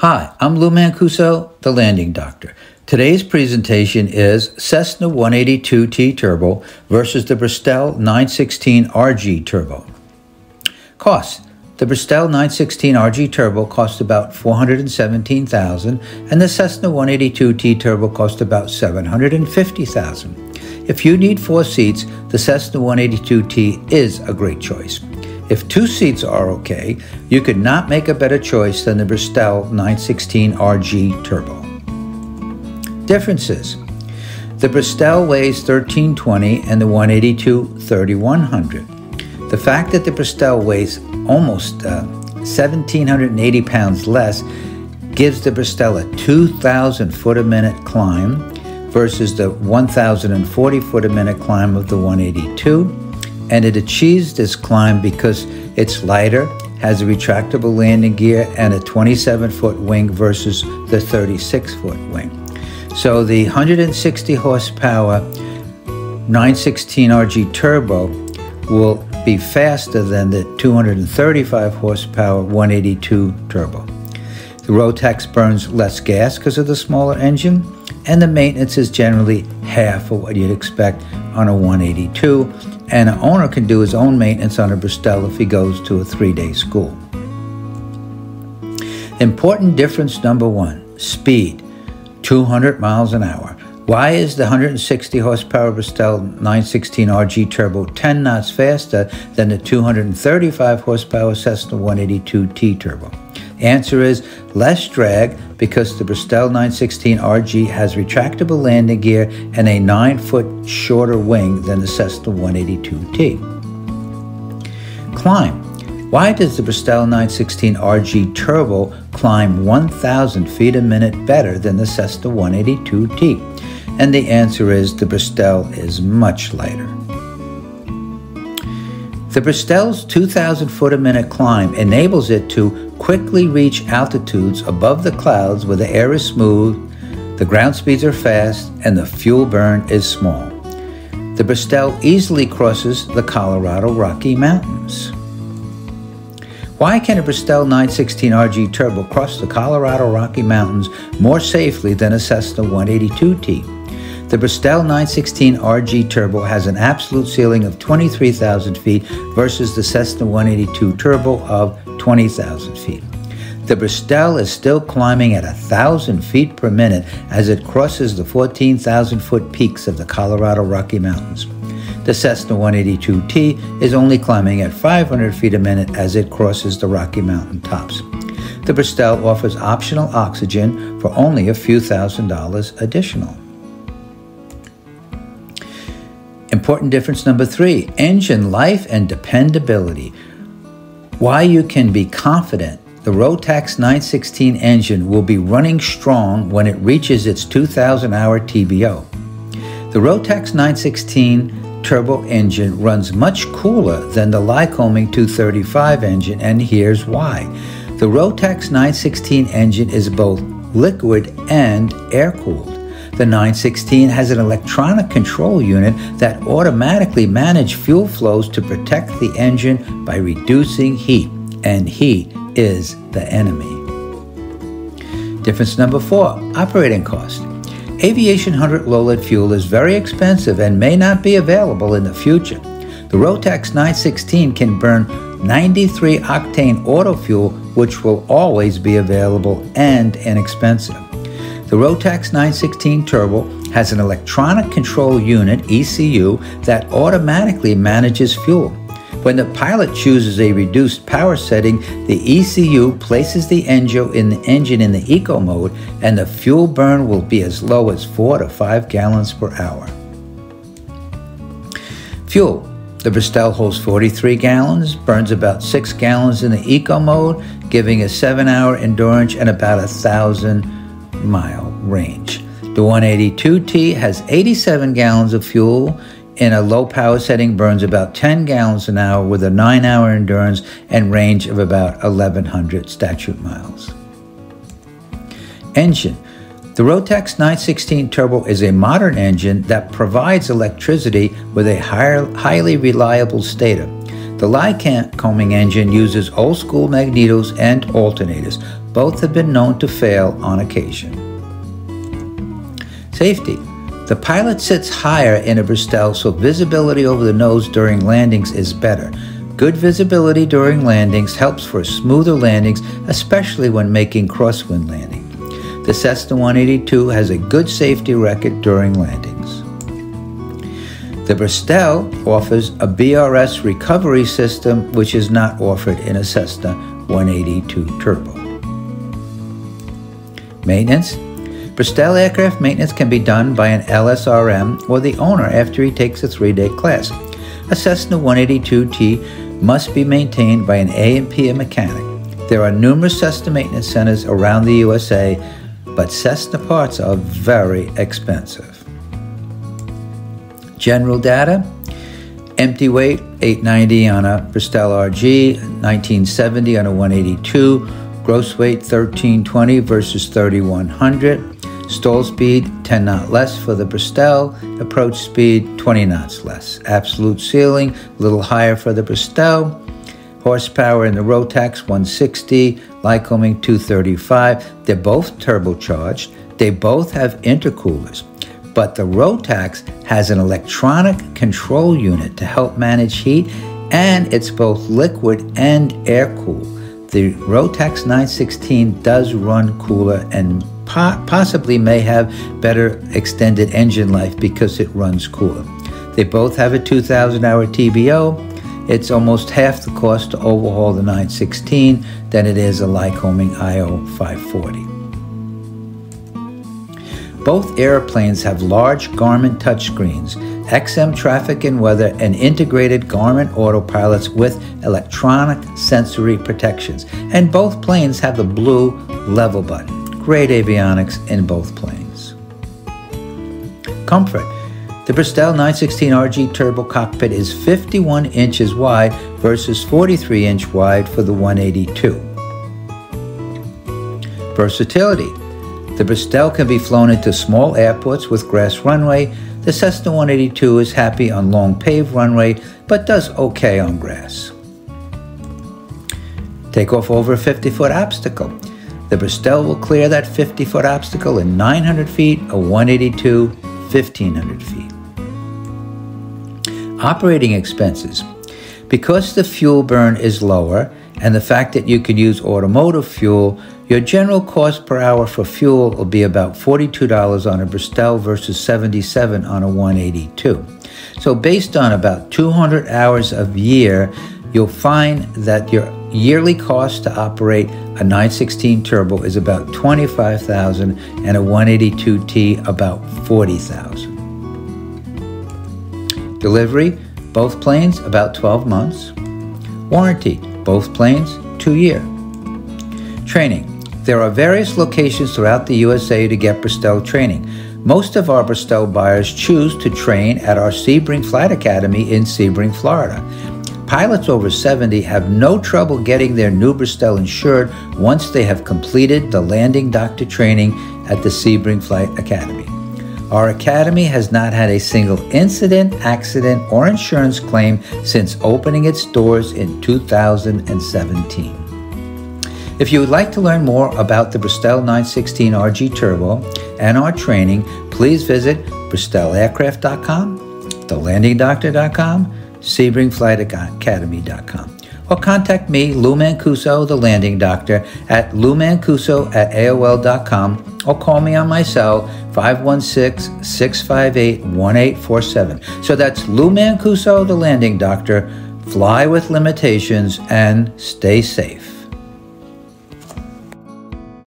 Hi, I'm Lou Mancuso, the Landing Doctor. Today's presentation is Cessna 182T Turbo versus the Bristell 916RG Turbo. Cost. The Bristell 916RG Turbo cost about $417,000 and the Cessna 182T Turbo cost about $750,000. If you need 4 seats, the Cessna 182T is a great choice. If 2 seats are okay, you could not make a better choice than the Bristell 916RG Turbo. Differences. The Bristell weighs 1,320 and the 182 3,100. The fact that the Bristell weighs almost 1,780 pounds less gives the Bristell a 2,000 foot a minute climb versus the 1,040 foot a minute climb of the 182. And it achieves this climb because it's lighter, has a retractable landing gear, and a 27-foot wing versus the 36-foot wing. So the 160 horsepower 916RG Turbo will be faster than the 235 horsepower 182 Turbo. The Rotax burns less gas because of the smaller engine, and the maintenance is generally half of what you'd expect on a 182, and an owner can do his own maintenance on a Bristell if he goes to a 3-day school. Important difference number 1, speed, 200 miles an hour. Why is the 160 horsepower Bristell 916RG Turbo 10 knots faster than the 235 horsepower Cessna 182T Turbo? Answer is less drag because the Bristell 916RG has retractable landing gear and a 9-foot shorter wing than the Cessna 182T. Climb. Why does the Bristell 916RG Turbo climb 1,000 feet a minute better than the Cessna 182T? And the answer is the Bristell is much lighter. The Bristell's 2,000 foot a minute climb enables it to quickly reach altitudes above the clouds where the air is smooth, the ground speeds are fast, and the fuel burn is small. The Bristell easily crosses the Colorado Rocky Mountains. Why can a Bristell 916RG Turbo cross the Colorado Rocky Mountains more safely than a Cessna 182T? The Bristell 916RG Turbo has an absolute ceiling of 23,000 feet versus the Cessna 182 Turbo of 20,000 feet. The Bristell is still climbing at 1,000 feet per minute as it crosses the 14,000 foot peaks of the Colorado Rocky Mountains. The Cessna 182T is only climbing at 500 feet a minute as it crosses the Rocky Mountain tops. The Bristell offers optional oxygen for only a few $1,000s additional. Important difference number 3, engine life and dependability. Why you can be confident the Rotax 916 engine will be running strong when it reaches its 2,000 hour TBO. The Rotax 916 turbo engine runs much cooler than the Lycoming 235 engine, and here's why. The Rotax 916 engine is both liquid and air-cooled. The 916 has an electronic control unit that automatically manages fuel flows to protect the engine by reducing heat, and heat is the enemy. Difference number 4, operating cost. Aviation 100 low-lead fuel is very expensive and may not be available in the future. The Rotax 916 can burn 93 octane auto fuel, which will always be available and inexpensive. The Rotax 916 Turbo has an electronic control unit, ECU, that automatically manages fuel. When the pilot chooses a reduced power setting, the ECU places the engine in the eco mode, and the fuel burn will be as low as 4 to 5 gallons per hour. Fuel. The Bristell holds 43 gallons, burns about 6 gallons in the eco mode, giving a 7-hour endurance and about 1,000-mile range. The 182T has 87 gallons of fuel in a low power setting, burns about 10 gallons an hour with a 9-hour endurance and range of about 1,100 statute miles. Engine. The Rotax 916 Turbo is a modern engine that provides electricity with a highly reliable stator. The Lycoming engine uses old-school magnetos and alternators. Both have been known to fail on occasion. Safety. The pilot sits higher in a Bristell, so visibility over the nose during landings is better. Good visibility during landings helps for smoother landings, especially when making crosswind landing. The Cessna 182 has a good safety record during landings. The Bristell offers a BRS recovery system, which is not offered in a Cessna 182 Turbo. Maintenance. Bristell aircraft maintenance can be done by an LSRM or the owner after he takes a 3-day class. A Cessna 182T must be maintained by an A&P mechanic. There are numerous Cessna maintenance centers around the USA, but Cessna parts are very expensive. General data: empty weight 890 on a Bristell RG, 1970 on a 182, gross weight 1320 versus 3100. Stall speed 10 knots less for the Bristell, approach speed 20 knots less. Absolute ceiling a little higher for the Bristell. Horsepower in the Rotax 160, Lycoming 235. They're both turbocharged. They both have intercoolers. But the Rotax has an electronic control unit to help manage heat, and it's both liquid and air-cooled. The Rotax 916 does run cooler and possibly may have better extended engine life because it runs cooler. They both have a 2,000-hour TBO. It's almost half the cost to overhaul the 916 than it is a Lycoming IO 540. Both airplanes have large Garmin touchscreens, XM traffic and weather, and integrated Garmin autopilots with electronic sensory protections. And both planes have the blue level button. Great avionics in both planes. Comfort. The Bristell 916 RG Turbo cockpit is 51 inches wide versus 43-inch wide for the 182. Versatility. The Bristell can be flown into small airports with grass runway. The Cessna 182 is happy on long paved runway, but does okay on grass. Take off over a 50-foot obstacle. The Bristell will clear that 50-foot obstacle in 900 feet, a 182, 1,500 feet. Operating expenses. Because the fuel burn is lower, and the fact that you can use automotive fuel, your general cost per hour for fuel will be about $42 on a Bristell versus $77 on a 182. So based on about 200 hours a year, you'll find that your yearly cost to operate a 916 Turbo is about $25,000 and a 182T about $40,000. Delivery, both planes about 12 months. Warranty, both planes 2-year. Training. There are various locations throughout the USA to get Bristell training. Most of our Bristell buyers choose to train at our Sebring Flight Academy in Sebring, Florida. Pilots over 70 have no trouble getting their new Bristell insured once they have completed the landing doctor training at the Sebring Flight Academy. Our academy has not had a single incident, accident, or insurance claim since opening its doors in 2017. If you would like to learn more about the Bristell 916 RG Turbo and our training, please visit BristellAircraft.com, TheLandingDoctor.com, SebringFlightAcademy.com, or contact me, Lou Mancuso, the Landing Doctor, at loumancuso@aol.com, or call me on my cell, 516-658-1847. So that's Lou Mancuso, the Landing Doctor. Fly with limitations and stay safe.